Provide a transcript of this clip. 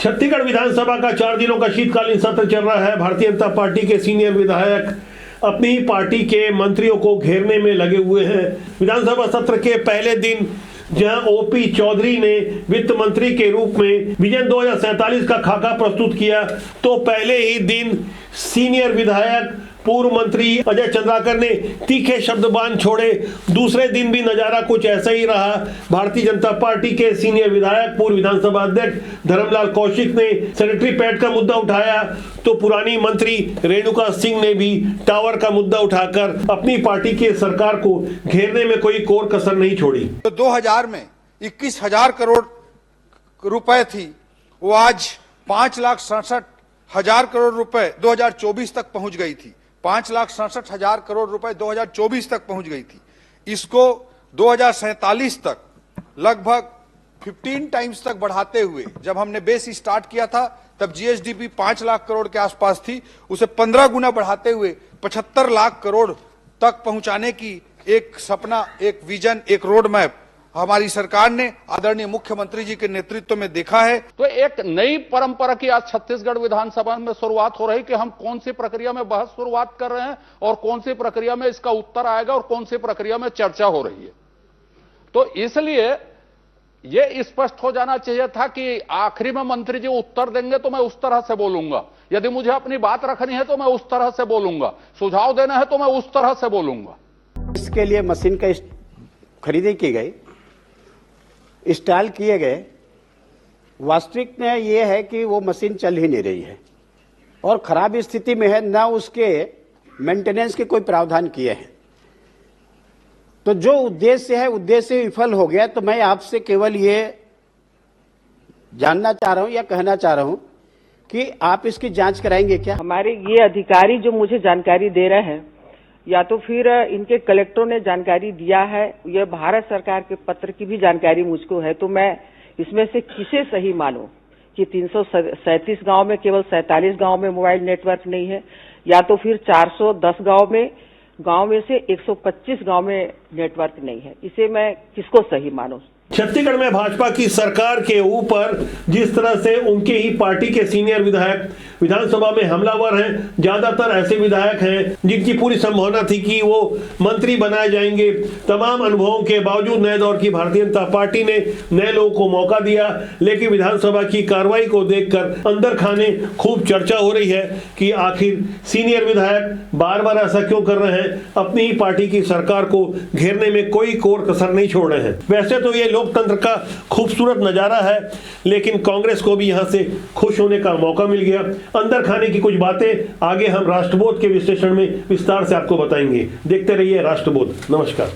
छत्तीसगढ़ विधानसभा का 4 दिनों का शीतकालीन सत्र चल रहा है। भारतीय जनता पार्टी के सीनियर विधायक अपनी ही पार्टी के मंत्रियों को घेरने में लगे हुए हैं। विधानसभा सत्र के पहले दिन जहां ओपी चौधरी ने वित्त मंत्री के रूप में विजन 2047 का खाका प्रस्तुत किया, तो पहले ही दिन सीनियर विधायक पूर्व मंत्री अजय चंद्राकर ने तीखे शब्दबाण छोड़े। दूसरे दिन भी नजारा कुछ ऐसा ही रहा। भारतीय जनता पार्टी के सीनियर विधायक पूर्व विधानसभा अध्यक्ष धर्मलाल कौशिक ने सैनिटरी पैड का मुद्दा उठाया, तो पुरानी मंत्री रेणुका सिंह ने भी टावर का मुद्दा उठाकर अपनी पार्टी के सरकार को घेरने में कोई कोर कसर नहीं छोड़ी। तो 2000 में 21,000 करोड़ रुपए थी, वो आज 5,67,000 करोड़ रुपए 2024 तक पहुंच गई थी। 5,67,000 करोड़ रुपए 2024 तक पहुंच गई थी। इसको 2047 तक लगभग 15 टाइम्स तक बढ़ाते हुए, जब हमने बेस स्टार्ट किया था तब जीएसडीपी 5 लाख करोड़ के आसपास थी, उसे 15 गुना बढ़ाते हुए 75 लाख करोड़ तक पहुंचाने की एक सपना, एक विजन, एक रोड मैप हमारी सरकार ने आदरणीय मुख्यमंत्री जी के नेतृत्व में देखा है। तो एक नई परंपरा की आज छत्तीसगढ़ विधानसभा में शुरुआत हो रही कि हम कौन सी प्रक्रिया में बहस शुरुआत कर रहे हैं और कौन सी प्रक्रिया में इसका उत्तर आएगा और कौन सी प्रक्रिया में चर्चा हो रही है। तो इसलिए यह स्पष्ट हो जाना चाहिए था कि आखिरी में मंत्री जी उत्तर देंगे तो मैं उस तरह से बोलूंगा, यदि मुझे अपनी बात रखनी है तो मैं उस तरह से बोलूंगा, सुझाव देना है तो मैं उस तरह से बोलूंगा। इसके लिए मशीन का खरीदी की गई, इंस्टॉल किए गए। वास्तविक में यह है कि वो मशीन चल ही नहीं रही है और खराब स्थिति में है, ना उसके मेंटेनेंस के कोई प्रावधान किए हैं। तो जो उद्देश्य है, उद्देश्य विफल हो गया। तो मैं आपसे केवल ये जानना चाह रहा हूं या कहना चाह रहा हूं कि आप इसकी जांच कराएंगे क्या? हमारे ये अधिकारी जो मुझे जानकारी दे रहे हैं, या तो फिर इनके कलेक्टरों ने जानकारी दिया है, यह भारत सरकार के पत्र की भी जानकारी मुझको है। तो मैं इसमें से किसे सही मानूं कि 337 गांव में केवल 47 गांव में मोबाइल नेटवर्क नहीं है, या तो फिर 410 गांव में से 125 गांव में नेटवर्क नहीं है। इसे मैं किसको सही मानूं? छत्तीसगढ़ में भाजपा की सरकार के ऊपर जिस तरह से उनके ही पार्टी के सीनियर विधायक विधानसभा में हमलावर हैं, ज्यादातर ऐसे विधायक हैं जिनकी पूरी संभावना थी कि वो मंत्री बनाए जाएंगे। तमाम अनुभवों के बावजूद नए दौर की भारतीय जनता पार्टी ने नए लोगों को मौका दिया, लेकिन विधानसभा की कार्रवाई को देखकर अंदर खाने खूब चर्चा हो रही है कि आखिर सीनियर विधायक बार बार ऐसा क्यों कर रहे हैं, अपनी ही पार्टी की सरकार को घेरने में कोई कोर कसर नहीं छोड़ रहे हैं। वैसे तो ये लोकतंत्र का खूबसूरत नजारा है, लेकिन कांग्रेस को भी यहां से खुश होने का मौका मिल गया। अंदर खाने की कुछ बातें आगे हम राष्ट्रबोध के विश्लेषण में विस्तार से आपको बताएंगे। देखते रहिए राष्ट्रबोध। नमस्कार।